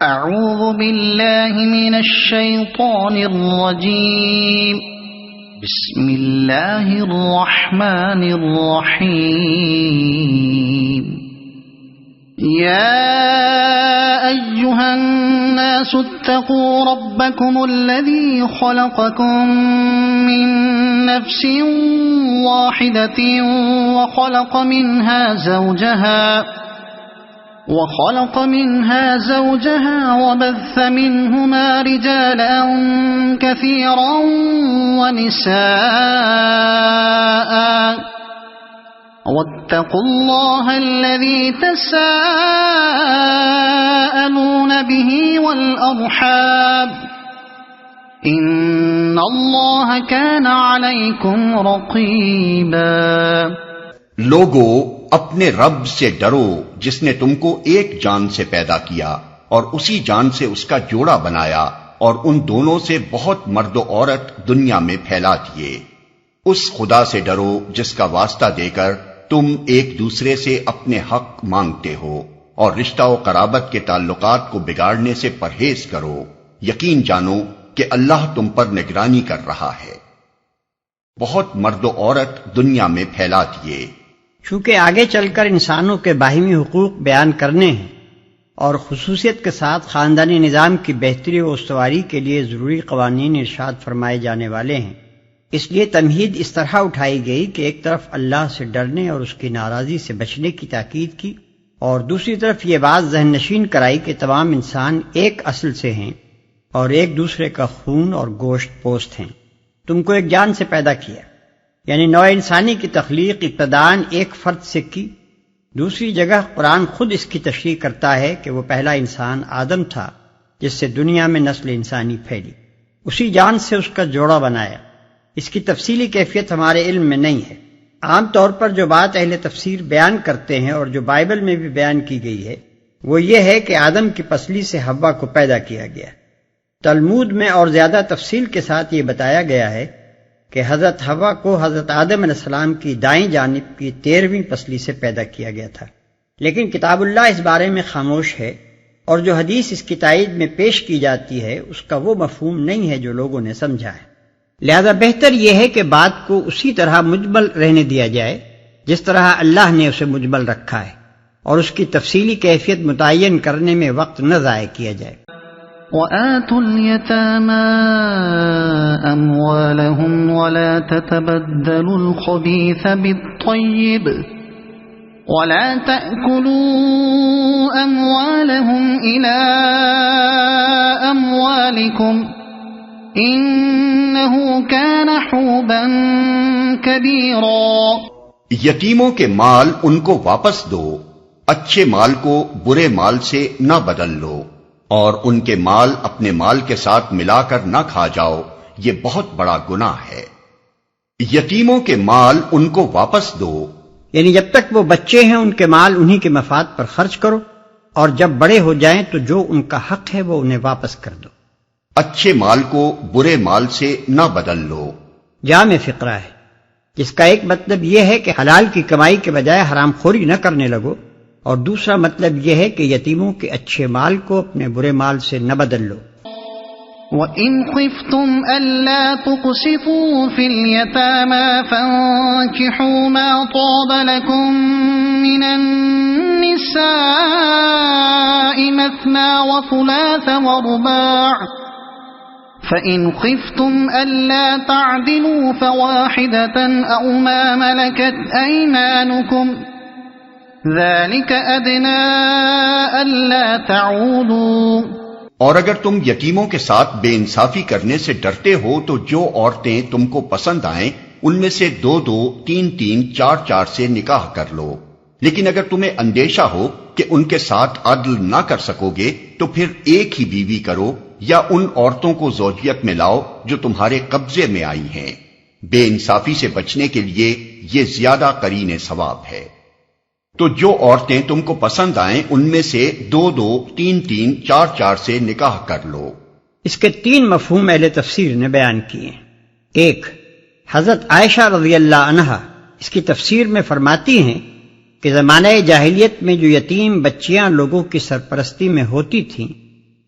اعوذ باللہ من الشیطان الرجیم بسم اللہ الرحمن الرحیم یا ایہا الناس اتقوا ربکم الذی خلقکم من نفس واحدۃ وخلق منها زوجها وبث منهما رجالا كثيرا ونساء واتقوا الله الذي تساءلون به والأرحام إن الله كان عليكم رقيبا۔ لوگو، اپنے رب سے ڈرو جس نے تم کو ایک جان سے پیدا کیا اور اسی جان سے اس کا جوڑا بنایا اور ان دونوں سے بہت مرد و عورت دنیا میں پھیلا دیے۔ اس خدا سے ڈرو جس کا واسطہ دے کر تم ایک دوسرے سے اپنے حق مانگتے ہو، اور رشتہ و قرابت کے تعلقات کو بگاڑنے سے پرہیز کرو۔ یقین جانو کہ اللہ تم پر نگرانی کر رہا ہے۔ بہت مرد و عورت دنیا میں پھیلا دیے۔ چونکہ آگے چل کر انسانوں کے باہمی حقوق بیان کرنے ہیں اور خصوصیت کے ساتھ خاندانی نظام کی بہتری و استواری کے لیے ضروری قوانین ارشاد فرمائے جانے والے ہیں، اس لیے تمہید اس طرح اٹھائی گئی کہ ایک طرف اللہ سے ڈرنے اور اس کی ناراضی سے بچنے کی تاکید کی، اور دوسری طرف یہ بات ذہن نشین کرائی کہ تمام انسان ایک اصل سے ہیں اور ایک دوسرے کا خون اور گوشت پوست ہیں۔ تم کو ایک جان سے پیدا کیا، یعنی نوع انسانی کی تخلیق ابتداً ایک فرد سے کی۔ دوسری جگہ قرآن خود اس کی تشریح کرتا ہے کہ وہ پہلا انسان آدم تھا جس سے دنیا میں نسل انسانی پھیلی، اسی جان سے اس کا جوڑا بنایا۔ اس کی تفصیلی کیفیت ہمارے علم میں نہیں ہے۔ عام طور پر جو بات اہل تفسیر بیان کرتے ہیں اور جو بائبل میں بھی بیان کی گئی ہے وہ یہ ہے کہ آدم کی پسلی سے حوا کو پیدا کیا گیا۔ تلمود میں اور زیادہ تفصیل کے ساتھ یہ بتایا گیا ہے کہ حضرت حوا کو حضرت آدم علیہ السلام کی دائیں جانب کی 13ویں پسلی سے پیدا کیا گیا تھا، لیکن کتاب اللہ اس بارے میں خاموش ہے، اور جو حدیث اس کی تائید میں پیش کی جاتی ہے اس کا وہ مفہوم نہیں ہے جو لوگوں نے سمجھا ہے۔ لہذا بہتر یہ ہے کہ بات کو اسی طرح مجمل رہنے دیا جائے جس طرح اللہ نے اسے مجمل رکھا ہے، اور اس کی تفصیلی کیفیت متعین کرنے میں وقت نہ ضائع کیا جائے۔ وَآتُوا الْيَتَامَى أَمْوَالَهُمْ وَلَا تَتَبَدَّلُوا الْخَبِيثَ بِالطَّيِّبِ وَلَا تَأْكُلُوا أَمْوَالَهُمْ إِلَىٰ أَمْوَالِكُمْ إِنَّهُ كَانَ حُوبًا كَبِيرًا۔ یتیموں کے مال ان کو واپس دو، اچھے مال کو برے مال سے نہ بدل لو، اور ان کے مال اپنے مال کے ساتھ ملا کر نہ کھا جاؤ، یہ بہت بڑا گناہ ہے۔ یتیموں کے مال ان کو واپس دو، یعنی جب تک وہ بچے ہیں ان کے مال انہی کے مفاد پر خرچ کرو، اور جب بڑے ہو جائیں تو جو ان کا حق ہے وہ انہیں واپس کر دو۔ اچھے مال کو برے مال سے نہ بدل لو۔ جامع فقرہ ہے، جس کا ایک مطلب یہ ہے کہ حلال کی کمائی کے بجائے حرام خوری نہ کرنے لگو، اور دوسرا مطلب یہ ہے کہ یتیموں کے اچھے مال کو اپنے برے مال سے نہ بدل لو۔ وَإِنْ خِفْتُمْ أَلَّا تُقْسِطُوا فِي الْيَتَامَى فَانكِحُوا مَا طَابَ لَكُم مِّنَ النِّسَاءِ مَثْنَىٰ وَثُلَاثَ وَرُبَاعَ فَإِنْ خِفْتُمْ أَلَّا تَعْدِلُوا فَوَاحِدَةً أَوْ مَا مَلَكَتْ أَيْمَانُكُمْ ذَلِكَ أَدْنَىٰ أَلَّا تَعُولُوا۔ اور اگر تم یتیموں کے ساتھ بے انصافی کرنے سے ڈرتے ہو تو جو عورتیں تم کو پسند آئیں ان میں سے 2-2, 3-3, 4-4 سے نکاح کر لو، لیکن اگر تمہیں اندیشہ ہو کہ ان کے ساتھ عدل نہ کر سکو گے تو پھر ایک ہی بیوی کرو، یا ان عورتوں کو زوجیت میں لاؤ جو تمہارے قبضے میں آئی ہیں۔ بے انصافی سے بچنے کے لیے یہ زیادہ قرین ثواب ہے۔ تو جو عورتیں تم کو پسند آئیں ان میں سے 2-2, 3-3, 4-4 سے نکاح کر لو۔ اس کے 3 مفہوم اہل تفسیر نے بیان کیے۔ 1، حضرت عائشہ رضی اللہ عنہا اس کی تفسیر میں فرماتی ہیں کہ زمانہ جاہلیت میں جو یتیم بچیاں لوگوں کی سرپرستی میں ہوتی تھیں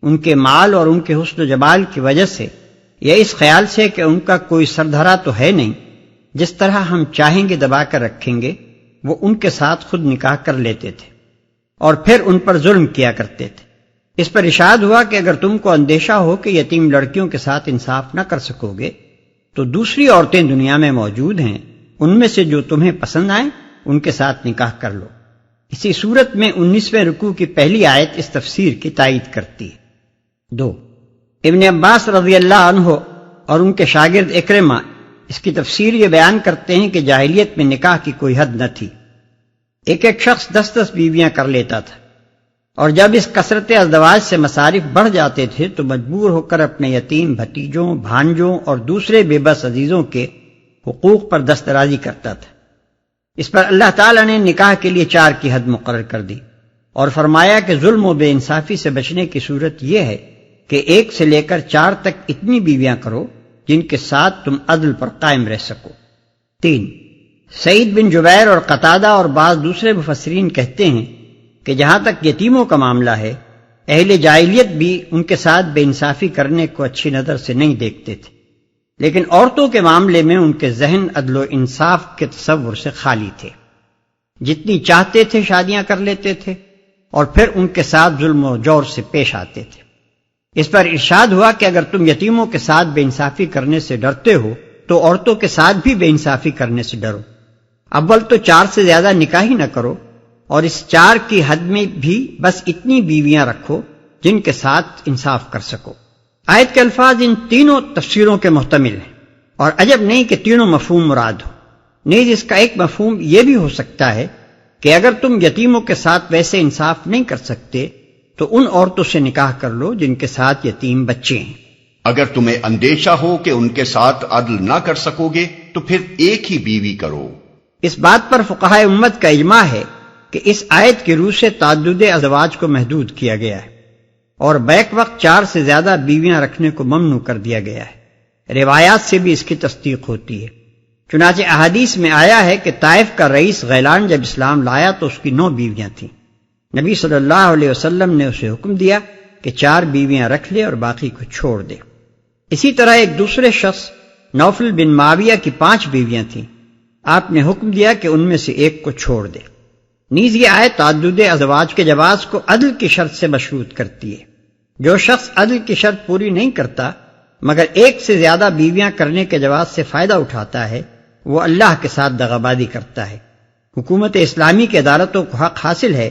ان کے مال اور ان کے حسن و جمال کی وجہ سے یا اس خیال سے کہ ان کا کوئی سردھرا تو ہے نہیں، جس طرح ہم چاہیں گے دبا کر رکھیں گے، وہ ان کے ساتھ خود نکاح کر لیتے تھے اور پھر ان پر ظلم کیا کرتے تھے۔ اس پر ارشاد ہوا کہ اگر تم کو اندیشہ ہو کہ یتیم لڑکیوں کے ساتھ انصاف نہ کر سکو گے تو دوسری عورتیں دنیا میں موجود ہیں، ان میں سے جو تمہیں پسند آئیں ان کے ساتھ نکاح کر لو۔ اسی صورت میں 19ویں رکوع کی پہلی آیت اس تفسیر کی تائید کرتی ہے۔ 2. ابن عباس رضی اللہ عنہ اور ان کے شاگرد اکرمہ اس کی تفسیر یہ بیان کرتے ہیں کہ جاہلیت میں نکاح کی کوئی حد نہ تھی، ایک ایک شخص 10 بیویاں کر لیتا تھا، اور جب اس کثرت ازدواج سے مصارف بڑھ جاتے تھے تو مجبور ہو کر اپنے یتیم بھتیجوں، بھانجوں اور دوسرے بے بس عزیزوں کے حقوق پر دسترازی کرتا تھا۔ اس پر اللہ تعالیٰ نے نکاح کے لیے 4 کی حد مقرر کر دی اور فرمایا کہ ظلم و بے انصافی سے بچنے کی صورت یہ ہے کہ 1 سے لے کر 4 تک اتنی بیویاں کرو جن کے ساتھ تم عدل پر قائم رہ سکو۔ 3. سعید بن جبیر اور قتادہ اور بعض دوسرے مفسرین کہتے ہیں کہ جہاں تک یتیموں کا معاملہ ہے، اہل جاہلیت بھی ان کے ساتھ بے انصافی کرنے کو اچھی نظر سے نہیں دیکھتے تھے، لیکن عورتوں کے معاملے میں ان کے ذہن عدل و انصاف کے تصور سے خالی تھے، جتنی چاہتے تھے شادیاں کر لیتے تھے اور پھر ان کے ساتھ ظلم و جور سے پیش آتے تھے۔ اس پر ارشاد ہوا کہ اگر تم یتیموں کے ساتھ بے انصافی کرنے سے ڈرتے ہو تو عورتوں کے ساتھ بھی بے انصافی کرنے سے ڈرو۔ اول تو 4 سے زیادہ نکاح ہی نہ کرو، اور اس 4 کی حد میں بھی بس اتنی بیویاں رکھو جن کے ساتھ انصاف کر سکو۔ آیت کے الفاظ ان تینوں تفسیروں کے محتمل ہیں، اور عجب نہیں کہ تینوں مفہوم مراد ہو۔ نیز اس کا ایک مفہوم یہ بھی ہو سکتا ہے کہ اگر تم یتیموں کے ساتھ ویسے انصاف نہیں کر سکتے تو ان عورتوں سے نکاح کر لو جن کے ساتھ یتیم بچے ہیں۔ اگر تمہیں اندیشہ ہو کہ ان کے ساتھ عدل نہ کر سکو گے تو پھر ایک ہی بیوی کرو۔ اس بات پر فقہائے امت کا اجماع ہے کہ اس آیت کی روح سے تعدد ازواج کو محدود کیا گیا ہے اور بیک وقت 4 سے زیادہ بیویاں رکھنے کو ممنوع کر دیا گیا ہے۔ روایات سے بھی اس کی تصدیق ہوتی ہے، چنانچہ احادیث میں آیا ہے کہ طائف کا رئیس غیلان جب اسلام لایا تو اس کی 9 بیویاں تھیں۔ نبی صلی اللہ علیہ وسلم نے اسے حکم دیا کہ 4 بیویاں رکھ لے اور باقی کو چھوڑ دے۔ اسی طرح ایک دوسرے شخص نوفل بن معاویہ کی 5 بیویاں تھیں، آپ نے حکم دیا کہ ان میں سے ایک کو چھوڑ دے۔ نیز یہ آیت تعدد ازواج کے جواز کو عدل کی شرط سے مشروط کرتی ہے۔ جو شخص عدل کی شرط پوری نہیں کرتا مگر 1 سے زیادہ بیویاں کرنے کے جواز سے فائدہ اٹھاتا ہے، وہ اللہ کے ساتھ دغابازی کرتا ہے۔ حکومت اسلامی کی عدالتوں کو حق حاصل ہے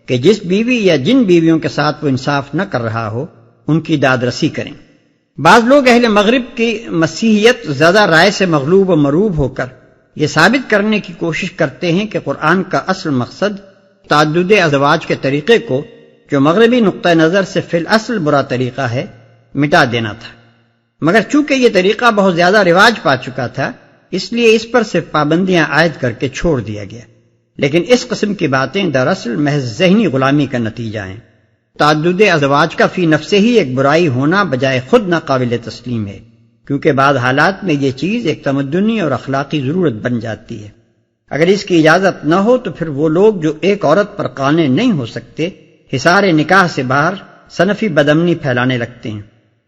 کہ جس بیوی یا جن بیویوں کے ساتھ وہ انصاف نہ کر رہا ہو ان کی داد رسی کریں۔ بعض لوگ اہل مغرب کی مسیحیت زیادہ رائے سے مغلوب و مروب ہو کر یہ ثابت کرنے کی کوشش کرتے ہیں کہ قرآن کا اصل مقصد تعدد ازواج کے طریقے کو، جو مغربی نقطہ نظر سے فی الاصل برا طریقہ ہے، مٹا دینا تھا، مگر چونکہ یہ طریقہ بہت زیادہ رواج پا چکا تھا اس لیے اس پر صرف پابندیاں عائد کر کے چھوڑ دیا گیا۔ لیکن اس قسم کی باتیں دراصل محض ذہنی غلامی کا نتیجہ ہیں۔ تعدد ازواج کا فی نفسے ہی ایک برائی ہونا بجائے خود ناقابل تسلیم ہے، کیونکہ بعض حالات میں یہ چیز ایک تمدنی اور اخلاقی ضرورت بن جاتی ہے۔ اگر اس کی اجازت نہ ہو تو پھر وہ لوگ جو ایک عورت پر قانع نہیں ہو سکتے حصار نکاح سے باہر صنفی بدامنی پھیلانے لگتے ہیں،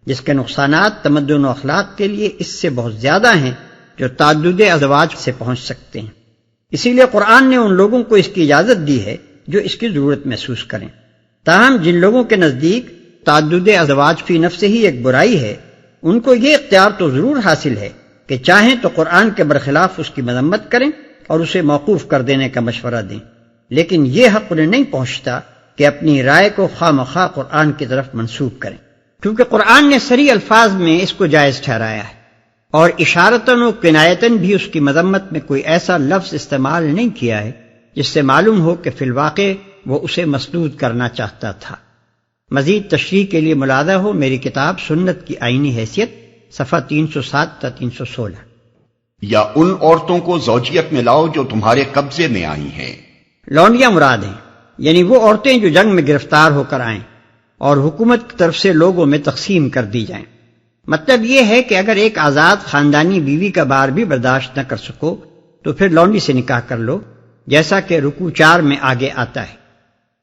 جس کے نقصانات تمدن و اخلاق کے لیے اس سے بہت زیادہ ہیں جو تعدد ازواج سے پہنچ سکتے ہیں۔ اسی لیے قرآن نے ان لوگوں کو اس کی اجازت دی ہے جو اس کی ضرورت محسوس کریں۔ تاہم جن لوگوں کے نزدیک تعدد ازواج فی نفس ہی ایک برائی ہے، ان کو یہ اختیار تو ضرور حاصل ہے کہ چاہیں تو قرآن کے برخلاف اس کی مذمت کریں اور اسے موقوف کر دینے کا مشورہ دیں، لیکن یہ حق انہیں نہیں پہنچتا کہ اپنی رائے کو خواہ مخواہ قرآن کی طرف منسوب کریں، کیونکہ قرآن نے صریح الفاظ میں اس کو جائز ٹھہرایا ہے اور اشارتاً و کنایتاً بھی اس کی مذمت میں کوئی ایسا لفظ استعمال نہیں کیا ہے جس سے معلوم ہو کہ فی الواقع وہ اسے مسدود کرنا چاہتا تھا۔ مزید تشریح کے لیے ملاحظہ ہو میری کتاب سنت کی آئینی حیثیت، صفحہ 307 تا 316۔ یا ان عورتوں کو زوجیت میں لاؤ جو تمہارے قبضے میں آئی ہیں۔ لونڈیاں مراد ہیں، یعنی وہ عورتیں جو جنگ میں گرفتار ہو کر آئیں اور حکومت کی طرف سے لوگوں میں تقسیم کر دی جائیں۔ مطلب یہ ہے کہ اگر ایک آزاد خاندانی بیوی کا بار بھی برداشت نہ کر سکو تو پھر لونڈی سے نکاح کر لو، جیسا کہ رکوع 4 میں آگے آتا ہے۔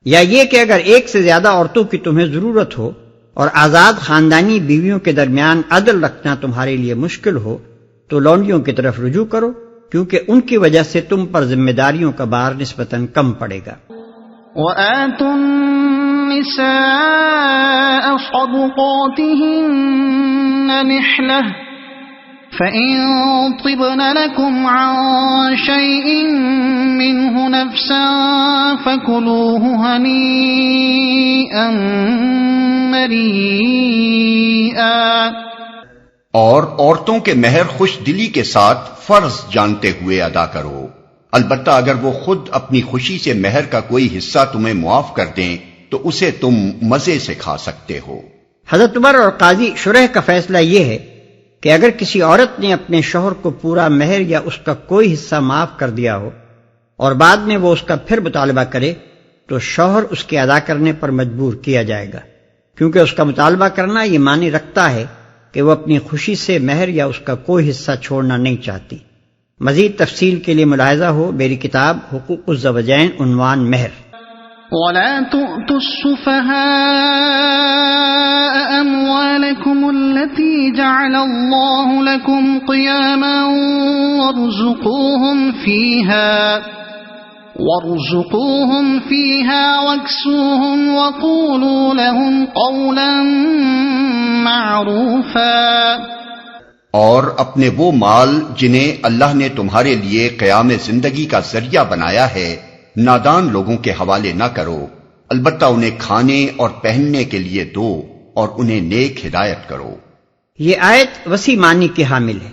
یا یہ کہ اگر 1 سے زیادہ عورتوں کی تمہیں ضرورت ہو اور آزاد خاندانی بیویوں کے درمیان عدل رکھنا تمہارے لیے مشکل ہو تو لونڈیوں کی طرف رجوع کرو، کیونکہ ان کی وجہ سے تم پر ذمہ داریوں کا بار نسبتاً کم پڑے گا۔ وَآتُوا النِّسَاءَ صَدُقَاتِهِنَّ نِحْلَةً فَإِن طِبْنَ لَكُمْ عَن شَيْءٍ مِّنْهُ نَفْسًا فَكُلُوهُ هَنِيئًا مَّرِيئًا۔ اور عورتوں کے مہر خوش دلی کے ساتھ فرض جانتے ہوئے ادا کرو، البتہ اگر وہ خود اپنی خوشی سے مہر کا کوئی حصہ تمہیں معاف کر دیں تو اسے تم مزے سے کھا سکتے ہو۔ حضرت عمر اور قاضی شرح کا فیصلہ یہ ہے کہ اگر کسی عورت نے اپنے شوہر کو پورا مہر یا اس کا کوئی حصہ معاف کر دیا ہو اور بعد میں وہ اس کا پھر مطالبہ کرے تو شوہر اس کے ادا کرنے پر مجبور کیا جائے گا، کیونکہ اس کا مطالبہ کرنا یہ معنی رکھتا ہے کہ وہ اپنی خوشی سے مہر یا اس کا کوئی حصہ چھوڑنا نہیں چاہتی۔ مزید تفصیل کے لیے ملاحظہ ہو میری کتاب حقوق الزوجین عنوان مہر۔ وَلَا تُؤْتُوا السُّفَهَاءَ أَمْوَالَكُمُ الَّتِي جَعَلَ اللَّهُ لَكُمْ قِيَامًا وَارْزُقُوهُمْ فِيهَا وَاكْسُوهُمْ وَقُولُوا لَهُمْ قَوْلًا مَّعْرُوفًا۔ اور اپنے وہ مال جنہیں اللہ نے تمہارے لیے قیام زندگی کا ذریعہ بنایا ہے نادان لوگوں کے حوالے نہ کرو، البتہ انہیں کھانے اور پہننے کے لیے دو اور انہیں نیک ہدایت کرو۔ یہ آیت وسیع معنی کی حامل ہے۔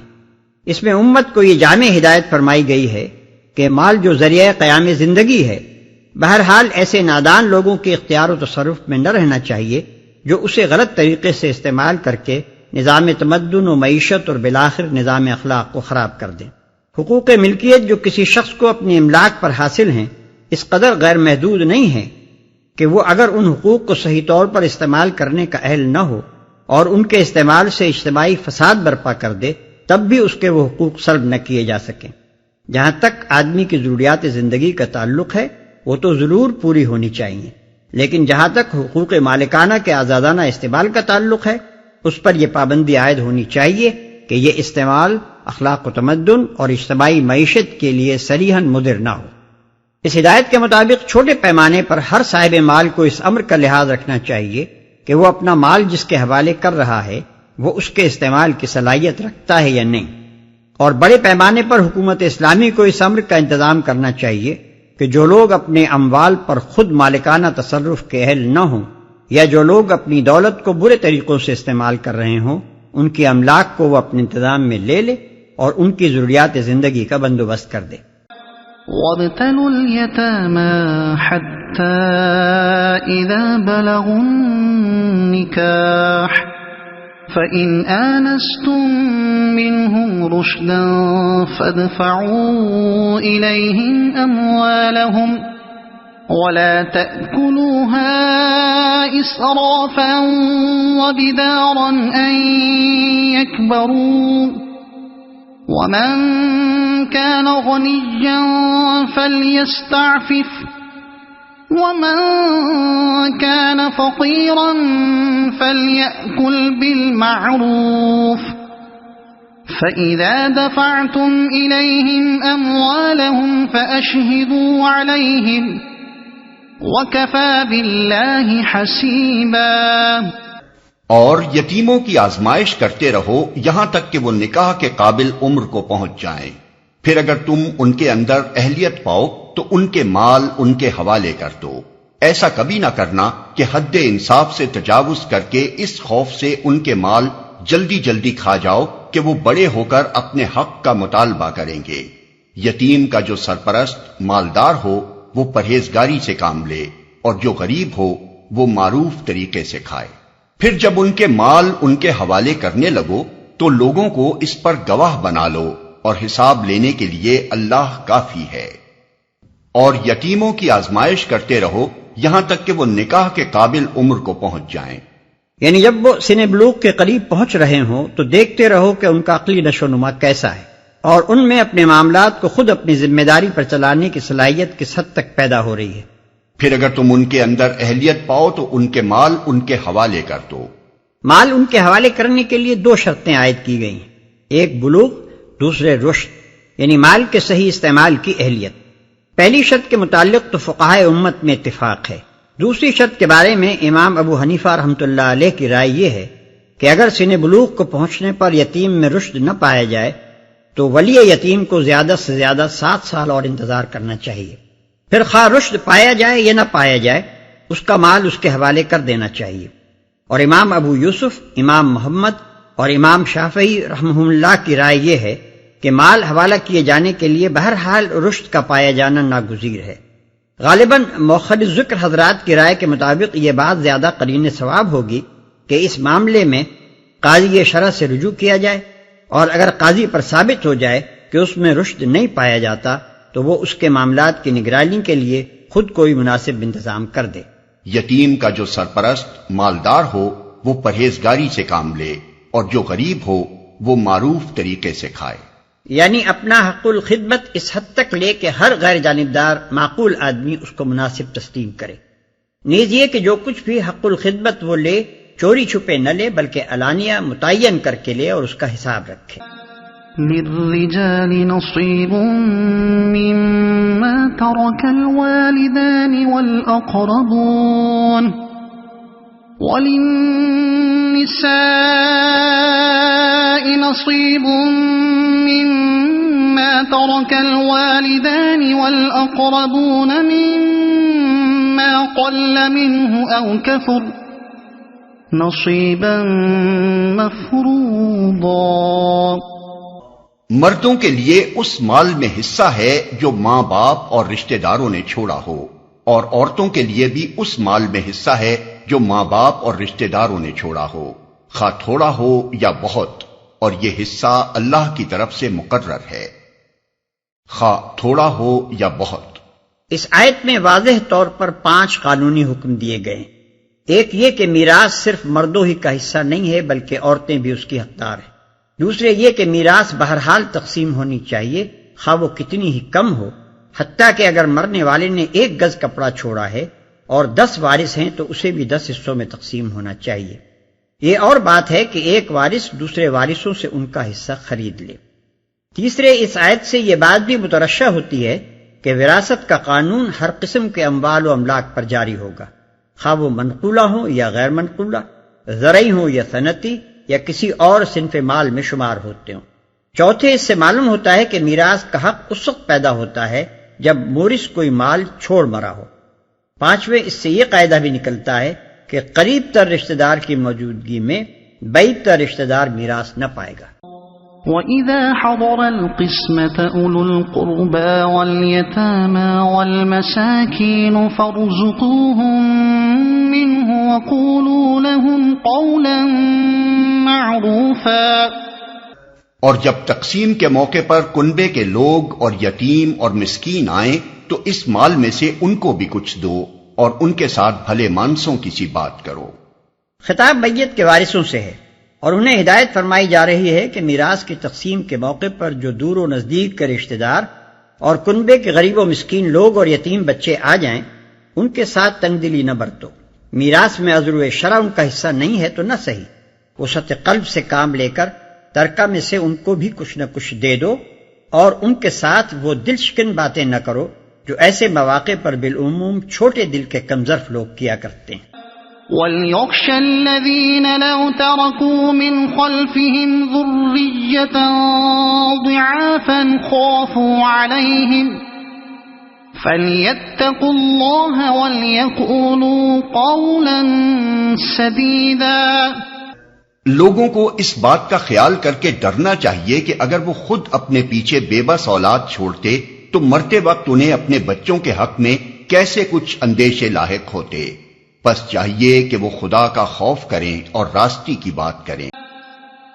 اس میں امت کو یہ جامع ہدایت فرمائی گئی ہے کہ مال جو ذریعہ قیام زندگی ہے، بہرحال ایسے نادان لوگوں کے اختیار و تصرف میں نہ رہنا چاہیے جو اسے غلط طریقے سے استعمال کر کے نظام تمدن و معیشت اور بالآخر نظام اخلاق کو خراب کر دیں۔ حقوق ملکیت جو کسی شخص کو اپنی املاک پر حاصل ہیں اس قدر غیر محدود نہیں ہے کہ وہ اگر ان حقوق کو صحیح طور پر استعمال کرنے کا اہل نہ ہو اور ان کے استعمال سے اجتماعی فساد برپا کر دے تب بھی اس کے وہ حقوق سلب نہ کیے جا سکیں۔ جہاں تک آدمی کی ضروریات زندگی کا تعلق ہے وہ تو ضرور پوری ہونی چاہیے، لیکن جہاں تک حقوق مالکانہ کے آزادانہ استعمال کا تعلق ہے اس پر یہ پابندی عائد ہونی چاہیے کہ یہ استعمال اخلاق و تمدن اور اجتماعی معیشت کے لیے صریحاً مضر نہ ہو۔ اس ہدایت کے مطابق چھوٹے پیمانے پر ہر صاحب مال کو اس امر کا لحاظ رکھنا چاہیے کہ وہ اپنا مال جس کے حوالے کر رہا ہے وہ اس کے استعمال کی صلاحیت رکھتا ہے یا نہیں، اور بڑے پیمانے پر حکومت اسلامی کو اس امر کا انتظام کرنا چاہیے کہ جو لوگ اپنے اموال پر خود مالکانہ تصرف کے اہل نہ ہوں یا جو لوگ اپنی دولت کو برے طریقوں سے استعمال کر رہے ہوں ان کی املاک کو وہ اپنے انتظام میں لے لے اور ان کی ضروریات زندگی کا بندوبست کر دے۔ وَابْتَلُوا الْيَتَامَى حَتَّى إِذَا بَلَغُوا النِّكَاحَ فَإِنْ آنَسْتُمْ مِنْهُمْ رُشْدًا فَادْفَعُوا إِلَيْهِمْ أَمْوَالَهُمْ وَلَا تَأْكُلُوهَا إِسْرَافًا وَبِدَارًا أَنْ يَكْبَرُوا وَمَنْ كَانَ غَنِيًّا فَلْيَسْتَعْفِفْ وَمَنْ كَانَ فَقِيرًا فَلْيَأْكُلْ بِالْمَعْرُوفِ فَإِذَا دَفَعْتُمْ إِلَيْهِمْ أَمْوَالَهُمْ فَأَشْهِدُوا عَلَيْهِمْ وَكَفَى بِاللَّهِ حَسِيبًا۔ اور یتیموں کی آزمائش کرتے رہو یہاں تک کہ وہ نکاح کے قابل عمر کو پہنچ جائیں، پھر اگر تم ان کے اندر اہلیت پاؤ تو ان کے مال ان کے حوالے کر دو۔ ایسا کبھی نہ کرنا کہ حد انصاف سے تجاوز کر کے اس خوف سے ان کے مال جلدی جلدی کھا جاؤ کہ وہ بڑے ہو کر اپنے حق کا مطالبہ کریں گے۔ یتیم کا جو سرپرست مالدار ہو وہ پرہیزگاری سے کام لے، اور جو غریب ہو وہ معروف طریقے سے کھائے۔ پھر جب ان کے مال ان کے حوالے کرنے لگو تو لوگوں کو اس پر گواہ بنا لو، اور حساب لینے کے لیے اللہ کافی ہے۔ اور یتیموں کی آزمائش کرتے رہو یہاں تک کہ وہ نکاح کے قابل عمر کو پہنچ جائیں۔ یعنی جب وہ سن بلوغ کے قریب پہنچ رہے ہوں تو دیکھتے رہو کہ ان کا عقلی نشو و نما کیسا ہے، اور ان میں اپنے معاملات کو خود اپنی ذمہ داری پر چلانے کی صلاحیت کس حد تک پیدا ہو رہی ہے۔ پھر اگر تم ان کے اندر اہلیت پاؤ تو ان کے مال ان کے حوالے کر دو۔ مال ان کے حوالے کرنے کے لیے 2 شرطیں عائد کی گئی ہیں، ایک بلوغ، دوسرے رشد، یعنی مال کے صحیح استعمال کی اہلیت۔ پہلی شرط کے متعلق تو فقہائے امت میں اتفاق ہے۔ دوسری شرط کے بارے میں امام ابو حنیفہ رحمۃ اللہ علیہ کی رائے یہ ہے کہ اگر سن بلوغ کو پہنچنے پر یتیم میں رشد نہ پایا جائے تو ولی یتیم کو زیادہ سے زیادہ 7 سال اور انتظار کرنا چاہیے، پھر خواہ رشد پایا جائے یا نہ پایا جائے اس کا مال اس کے حوالے کر دینا چاہیے۔ اور امام ابو یوسف، امام محمد اور امام شافعی رحمہ اللہ کی رائے یہ ہے کہ مال حوالہ کیے جانے کے لیے بہرحال رشد کا پایا جانا ناگزیر ہے۔ غالباً مؤخر ذکر حضرات کی رائے کے مطابق یہ بات زیادہ قرین ثواب ہوگی کہ اس معاملے میں قاضی شرع سے رجوع کیا جائے، اور اگر قاضی پر ثابت ہو جائے کہ اس میں رشد نہیں پایا جاتا تو وہ اس کے معاملات کی نگرانی کے لیے خود کوئی مناسب انتظام کر دے۔ یتیم کا جو سرپرست مالدار ہو وہ پرہیزگاری سے کام لے، اور جو غریب ہو وہ معروف طریقے سے کھائے، یعنی اپنا حق الخدمت اس حد تک لے کہ ہر غیر جانبدار معقول آدمی اس کو مناسب تسلیم کرے۔ نیز یہ کہ جو کچھ بھی حق الخدمت وہ لے چوری چھپے نہ لے بلکہ علانیہ متعین کر کے لے اور اس کا حساب رکھے۔ للرجال نصيب مما ترك الوالدان والأقربون وللنساء نصيب مما ترك الوالدان والأقربون مما قل منه أو كثر نصيبا مفروضا۔ مردوں کے لیے اس مال میں حصہ ہے جو ماں باپ اور رشتہ داروں نے چھوڑا ہو، اور عورتوں کے لیے بھی اس مال میں حصہ ہے جو ماں باپ اور رشتہ داروں نے چھوڑا ہو، خواہ تھوڑا ہو یا بہت، اور یہ حصہ اللہ کی طرف سے مقرر ہے، خواہ تھوڑا ہو یا بہت۔ اس آیت میں واضح طور پر 5 قانونی حکم دیے گئے۔ ایک یہ کہ میراث صرف مردوں ہی کا حصہ نہیں ہے بلکہ عورتیں بھی اس کی حقدار ہیں۔ دوسرے یہ کہ میراث بہرحال تقسیم ہونی چاہیے خواہ وہ کتنی ہی کم ہو، حتیٰ کہ اگر مرنے والے نے 1 گز کپڑا چھوڑا ہے اور 10 وارث ہیں تو اسے بھی 10 حصوں میں تقسیم ہونا چاہیے۔ یہ اور بات ہے کہ ایک وارث دوسرے وارثوں سے ان کا حصہ خرید لے۔ تیسرے، اس آیت سے یہ بات بھی مترشح ہوتی ہے کہ وراثت کا قانون ہر قسم کے اموال و املاک پر جاری ہوگا، خواہ وہ منقولہ ہوں یا غیر منقولہ، زرعی ہوں یا صنعتی یا کسی اور صنف مال میں شمار ہوتے ہوں۔ چوتھے، اس سے معلوم ہوتا ہے کہ میراث کا حق اس وقت پیدا ہوتا ہے جب مورث کوئی مال چھوڑ مرا ہو۔ پانچویں، اس سے یہ قاعدہ بھی نکلتا ہے کہ قریب تر رشتہ دار کی موجودگی میں بعید تر رشتہ دار میراث نہ پائے گا۔ وَإِذَا حَضَرَ الْقِسْمَةَ أُولُو الْقُرْبَى وَالْيَتَامَى وَالْمَسَاكِينُ فَارْزُقُوهُم مِّنْهُ وَقُولُوا لَهُمْ قَوْلًا مَّعْرُوفًا۔ اور جب تقسیم کے موقع پر کنبے کے لوگ اور یتیم اور مسکین آئیں تو اس مال میں سے ان کو بھی کچھ دو اور ان کے ساتھ بھلے مانسوں کی سی بات کرو۔ خطاب میت کے وارثوں سے ہے اور انہیں ہدایت فرمائی جا رہی ہے کہ میراث کی تقسیم کے موقع پر جو دور و نزدیک کے رشتہ دار اور کنبے کے غریب و مسکین لوگ اور یتیم بچے آ جائیں ان کے ساتھ تنگ دلی نہ برتو۔ میراث میں عذر شرع ان کا حصہ نہیں ہے تو نہ صحیح، وسعت قلب سے کام لے کر ترکہ میں سے ان کو بھی کچھ نہ کچھ دے دو، اور ان کے ساتھ وہ دل شکن باتیں نہ کرو جو ایسے مواقع پر بالعموم چھوٹے دل کے کمزرف لوگ کیا کرتے ہیں۔ وَلْيَخْشَ الَّذِينَ لَوْ تَرَكُوا مِنْ خَلْفِهِمْ ذُرِّيَّةً ضِعَافًا خَافُوا عَلَيْهِمْ فَلْيَتَّقُوا اللَّهَ وَلْيَقُولُوا قَوْلًا سَدِيدًا۔ لوگوں کو اس بات کا خیال کر کے ڈرنا چاہیے کہ اگر وہ خود اپنے پیچھے بے بس اولاد چھوڑتے تو مرتے وقت انہیں اپنے بچوں کے حق میں کیسے کچھ اندیشے لاحق ہوتے۔ بس چاہیے کہ وہ خدا کا خوف کریں اور راستی کی بات کریں۔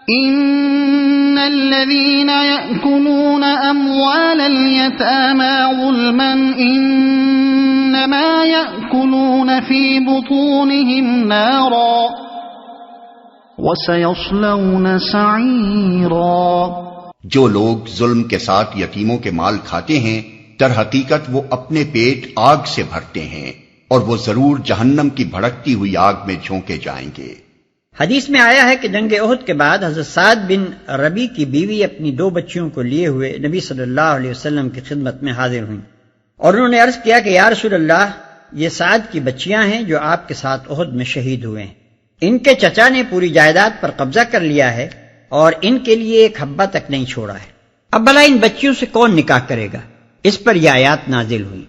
ان الذين يأكلون اموال اليتامى ظلما انما يأكلون في بطونهم نارا وسيصلون سعيرا۔ جو لوگ ظلم کے ساتھ یتیموں کے مال کھاتے ہیں در حقیقت وہ اپنے پیٹ آگ سے بھرتے ہیں اور وہ ضرور جہنم کی بھڑکتی ہوئی آگ میں جھونکے جائیں گے۔ حدیث میں آیا ہے کہ جنگ احد کے بعد حضرت سعد بن ربی کی بیوی اپنی 2 بچیوں کو لیے ہوئے نبی صلی اللہ علیہ وسلم کی خدمت میں حاضر ہوئیں اور انہوں نے عرض کیا کہ یا رسول اللہ، یہ سعد کی بچیاں ہیں جو آپ کے ساتھ احد میں شہید ہوئے ہیں۔ ان کے چچا نے پوری جائیداد پر قبضہ کر لیا ہے اور ان کے لیے ایک حبہ تک نہیں چھوڑا ہے۔ اب بھلا ان بچیوں سے کون نکاح کرے گا؟ اس پر یہ آیات نازل ہوئی۔